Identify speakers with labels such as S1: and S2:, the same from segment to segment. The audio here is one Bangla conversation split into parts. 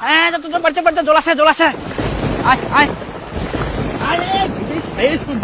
S1: হ্যাঁ তোর বাড়িতে বাড়িতে জল আছে আয় আয় আরে এই স্কুল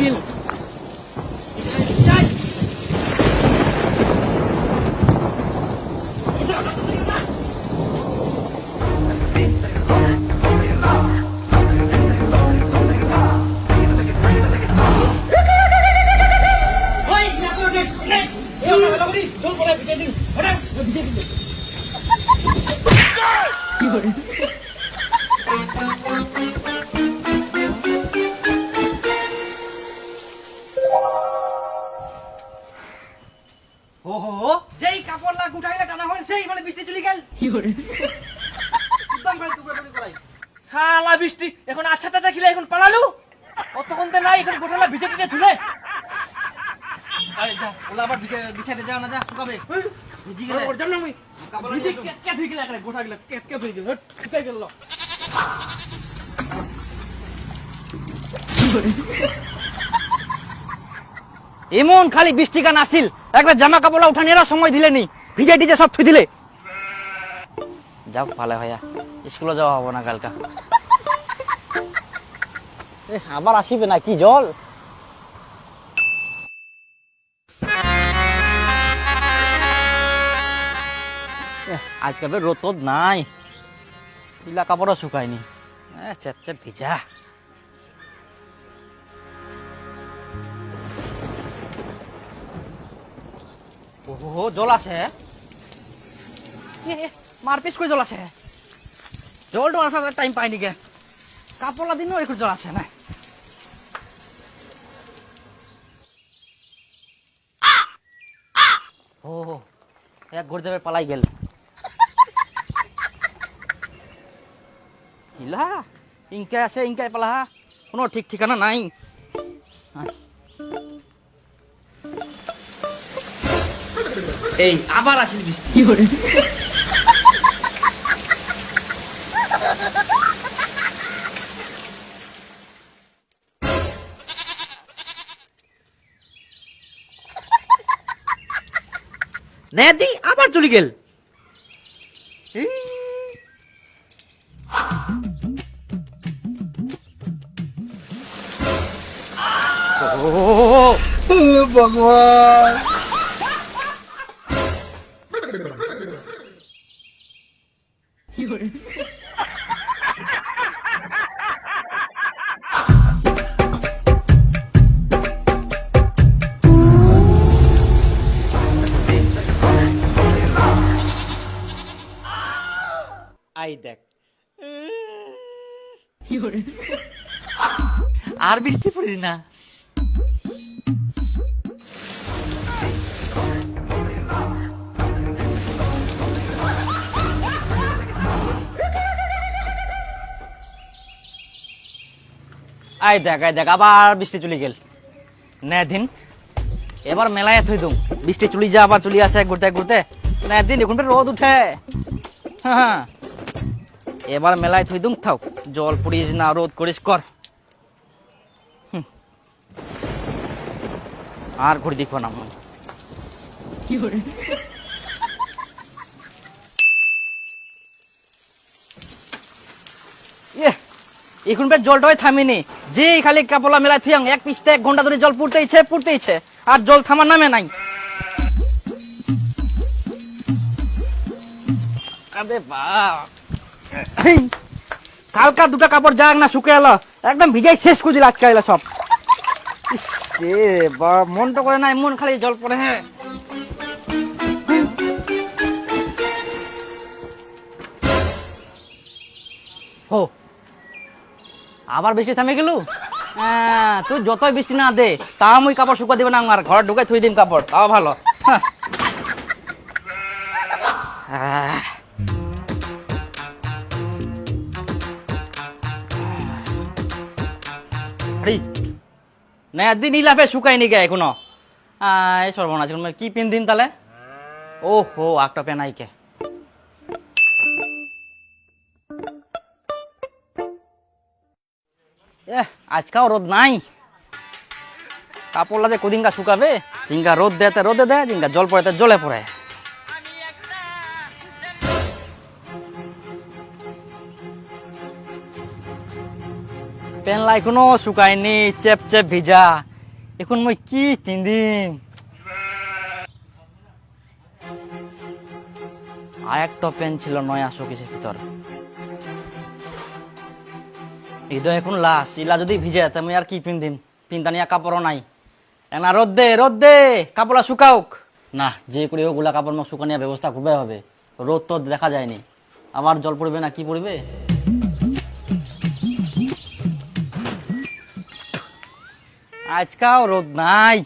S1: যেই কাপড় লাগ উঠাইলে টানা হল সেই মানে বৃষ্টি চলে গেল একদম ভাই টুকরা টুকরি করাই
S2: শালা বৃষ্টি এখন আচ্ছা টাচা খিলে এখন পালালু অতক্ষণ তো নাই এখন গোটালা ভিজে টিকে ঝুলে
S1: আরে যা ওলা আবার বিছাইতে যাও না যা শুকাবে ভিজি গেলে
S2: ওর জন্য আমি
S1: কাপড়
S2: ভিজে
S1: লাগিয়ে
S2: কে ঠিক লাগলে গোটা গেল কে হয়ে গেল শুকাই গেল
S1: এমন খালি বৃষ্টি গান আসিল একটা জামা কাপড় উঠানি এরা সময় দিলে নি ভিজে টিজে সব থুই দিলে যাও ভালো ভাইয়া স্কুলে যাওয়া হবো না কালকা আবার আসিবে না কি জল আজকাল রোদ নাই পিলা কাপড়ও শুকায়নি চেপ ভিজা ও জল আছে মারপিস করে জল আছে জল টো আসার টাইম পাইনি গে কাপড় দিনও একটু জল আছে না ও এক গুরুদেবের পালাই গেল ইলা ইনকে আছে ইনকাই পালা কোনো ঠিক ঠিকানা নাই এই আবার আসিল বৃষ্টি কি করে নেদি আবার চলে গেল
S3: भगवान
S1: আই দেখ আর বৃষ্টি পড়ি না আই দেখ আবার বৃষ্টি চলে গেল নে দিন এবার মেলায় থই দুম বৃষ্টি চলে যা আবার চলে আসে ঘুরতে ঘুরতে নে দিন এখন রোদ উঠে হ্যাঁ এবার মেলায় থই দুম থাক জল পড়িস না রোদ করিস কর আর ঘুরে দেখো না কি করে এখন জলটাই থামিনি যে খালি কাপড়া মেলায় থুয়াং এক পিসতে 1 ঘন্টা ধরে জল পড়তেইছে আর জল থামার নামে নাই আবে কালকা দুটা কাপড় যাক না শুকে এলো একদম ভিজাই শেষ করে দিল আজকে এলো সব মনটা করে না এমন খালি জল পড়ে হ্যাঁ ও আবার বৃষ্টি থামে গেল তুই যতই বৃষ্টি না দে তা মুই কাপড় শুকা দিবে না আমার ঘর ঢুকে থুই দিম কাপড় তাও ভালো না একদিন ইলাফে শুকায়নি গে এখনো এই সর্বনাশ কি পিন দিন তাহলে ও হো একটা পেনাইকে আজকাও রোদ নাই কাপড় লাগে কদিনকা শুকাবে জিঙ্গা রোদ দেতে রোদে দেয় জিঙ্গা জল পড়ে জলে পড়ে পেনলা এখনো শুকায়নি, চেপ চেপ ভিজা। এখন মই কি পিন্দিম? আর একটা পেন ছিল নয়া শোকেসের ভিতর। ঈদ এখন লাস্ট, ইলা যদি ভিজে তা আমি আর কি পিন্দিম? পিন্তানিয়া কাপড়ও নাই। এনা রোদ দে কাপড়া শুকাওক না, যে করে ওগুলা কাপড় মোক শুকানিয়া ব্যবস্থা করবে হবে। রোদ তো দেখা যায়নি, আবার জল পড়বে না কি পড়বে? আজকাও রোদ নাই,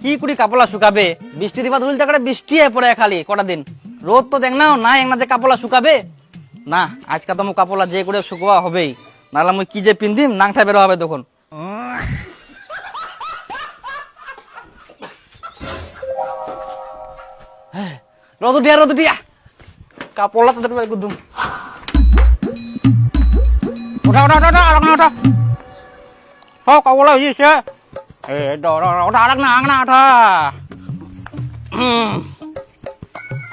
S1: কি করে কাপড়া শুকাবে? বৃষ্টি দিবা ধুল তাকে বৃষ্টি পড়ে খালি কটা দিন, রোদ তো দেখ নাও নাই না যে কাপড়া শুকাবে না। আজকা তো মোক কাপড়া যে করে শুকোয়া হবেই, নাহলে আমি কি যে পিন্দিম নাংটা বেরো হবে তখন। রোদ উঠিয়া কাপড়লা তাদের গুদুম। ওঠা কাপড়লা হয়েছে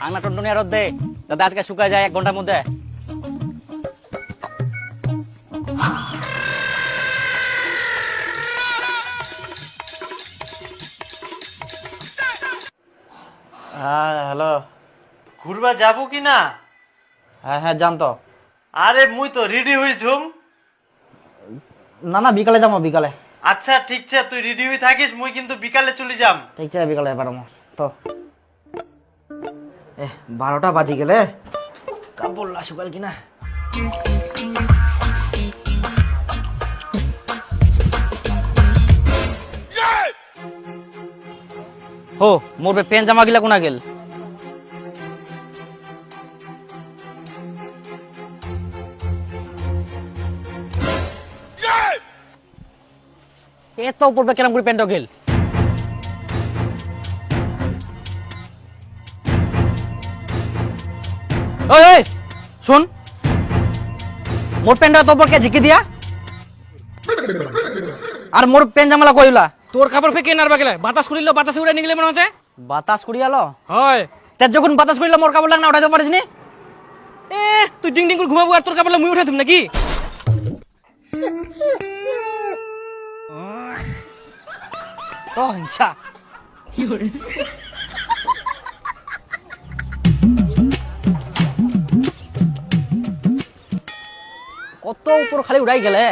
S1: আংনা টনটনিয়া রোদ দে যাতে আজকে শুকায় যায় 1 ঘন্টার মধ্যে।
S4: হ্যাঁ হ্যালো, ঘুরবা যাবো কি না?
S1: হ্যাঁ জানতো।
S4: আরে মুই তো রেডি হই ঝুম।
S1: না বিকালে যাবো বিকালে।
S4: আচ্ছা ঠিক আছে, তুই রেডি হই থাকিস, মুই কিন্তু বিকালে চলে যাম।
S1: ঠিক আছে বিকালে পারমো তো। 12টা বাজি গেলে কাপড় শুকাল কিনা। হো মোর পেন জামা গিলা কোনা গেল? এত উপর কেরাম করে প্যান্ট গেল? ওই শুন, মোর প্যান্টটা তো উপর কে ঝিকি দিয়া আর মোর প্যান্ট জামালা কইলা?
S2: তোর কাপড় ফেকে নারবা গেলে বাতাস করিল, বাতাসে উড়ে নিগলে মনে হচ্ছে।
S1: বাতাস করিয়ালো?
S2: হয়
S1: তে যখন বাতাস করিল মোর কাপড় লাগ না উঠাইতে পারিস নি?
S2: তুই ডিং ডিং করে ঘুমাবো আর তোর কাপড় মুই উঠাই তুমি নাকি?
S1: তো হিংসা। কত উপর খালি উড়াই গেলে।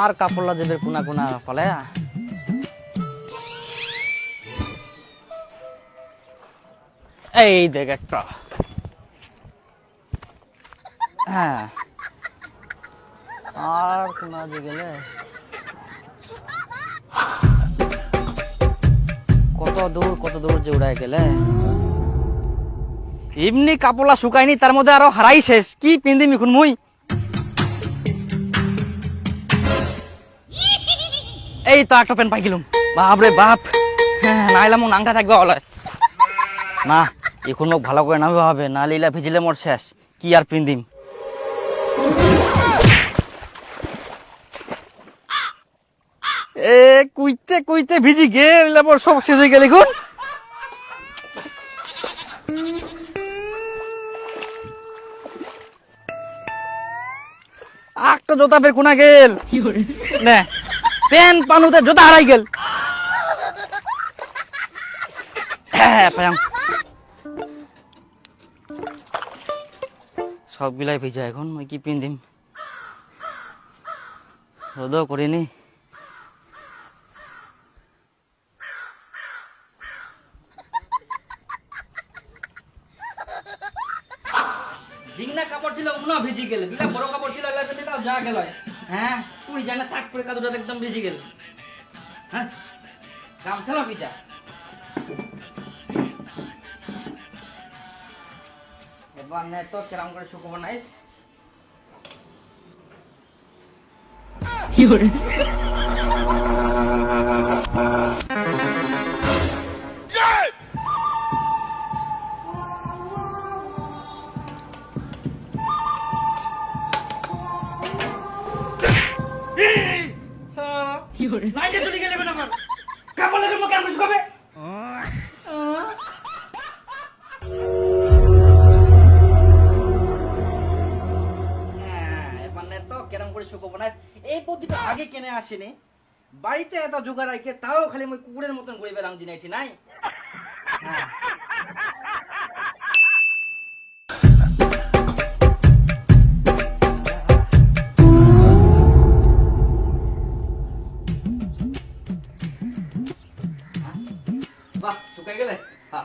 S1: আর কাপড়লা যেদের কোনা কোনা পালে। এই দেখ একটা, হ্যাঁ আর কোনা যে গেলে কত দূর যে উড়াই গেলে। এমনি কাপড়লা শুকায়নি, তার মধ্যে আরো হারাই শেষ। কি পিন্দিম এখন মুই? এই তো একটা প্যান্ট পাই গেলুম। বাপ রে বাপ, নাইলে মো নাংটা থাকবে বলে না। এখন মোক ভালো করে নামবে হবে, না লিলা ভিজিলে মোর শেষ। কি আর পিন্দিম? কুইতে ভিজি গেল, মোর সব শেষ হয়ে গেল এখন। একটা জোতা বের কোনা গেল না, প্যান পানুতে জোতা হারাই গেল। সবগুলাই ভিজা, এখন মই কি পিন্দিম? রোদও করিনি। জিংনা কাপড় ছিল উনা ভিজি গেল, বিলা বড় কাপড় ছিল এলা ফেলে দাও যা গেল। হ্যাঁ তুই জানা থাক করে কাদুটা একদম ভিজি গেল। হ্যাঁ গামছা লা ভিজা। এবার নে তো কেরাম করে শুকো নাইস। কি হরে নাইতে চলে গেলে না আমার কাপড় লাগে মুখ আর শুকাবে। শুকবো না এই বুদ্ধিটা আগে কেনে আসেনি বাড়িতে এত জোগাড় রাখে তাও খালি মই কুকুরের মতন ঘুরে বেড়াম জিনাইটি নাই হ্যাঁ। বাহ শুকাই গেলে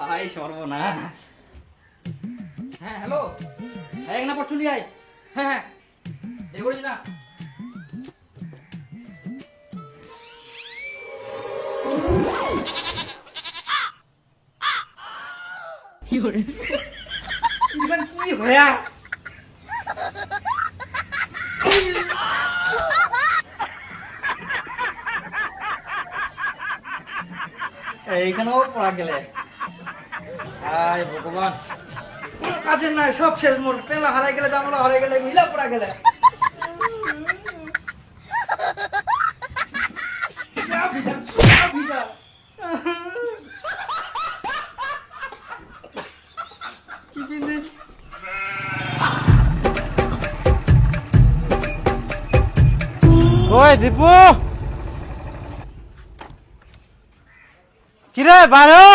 S1: হাই সর্বনাশ হ্যাঁ হ্যালো এক না পর চলি আয় হ্যাঁ হ্যাঁ এই করিস না ইমান কি হয়া এইখানেও পড়া গেলে আয় ভগবান কোনো কাজের নাই সব শেষ মোর পেলা হারাই গেলে জামলা হারাই গেলে মিলা পড়া গেলে যা ভিজা, যা ভিজা। কি পিন্ধে
S4: ওই দীপু কিরে বারো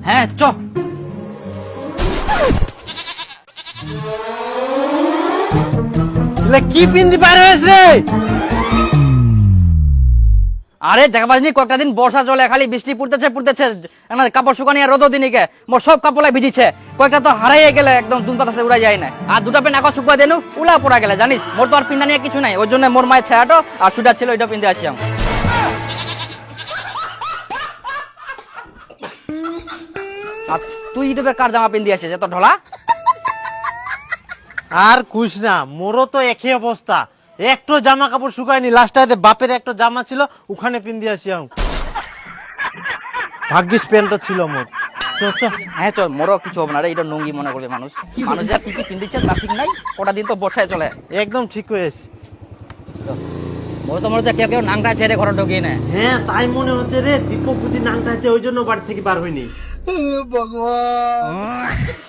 S1: হ্যাঁ চ
S4: কি পিন্দি পারিস রে
S1: আরে দেখাবাস নি কয়েকটা দিন বর্ষা চলে খালি বৃষ্টি পড়তেছে কাপড় শুকানি আর রোদ দিনিকে মোর সব কাপড় ভিজিছে কয়েকটা তো হারাইয়ে গেলে একদম দুন পাতাসে উড়াই যায় না আর দুটা পেন এখন শুকুয়া দেনু উলা পড়া গেলে জানিস মোর তো আর পিন্দা নিয়ে কিছু নাই ওই জন্য মোর মায়ের ছায়াটো আর সুডার ছিল ওইটা পিন্দে আসিয়াম আর তুই ইউটিউবে কার জামা পিন্দি আসিস এত ঢলা
S4: আর কুছ না মোরও তো একই অবস্থা একটু জামা কাপড় শুকায়নি লাস্টে বাপের একটা জামা ছিল ওখানে পিন্দি আসিয়াম ভাগ্যিস প্যান্টটা ছিল মোর চ চ
S1: হ্যাঁ চল মোরও কিছু হবে না রে এটা নঙ্গি মনে করবে মানুষ মানুষ যা কি কি পিন্দিছে তা ঠিক নাই কটা দিন তো বর্ষায় চলে
S4: একদম ঠিক হয়েছে
S1: মোর তো মনে হচ্ছে কেউ নাংটা ছেড়ে ঘরে ঢুকিয়ে নেয়
S4: হ্যাঁ তাই মনে হচ্ছে রে দীপক বুঝি নাংটা আছে ওই জন্য বাড়ি থেকে বার হয়নি
S3: ভগবান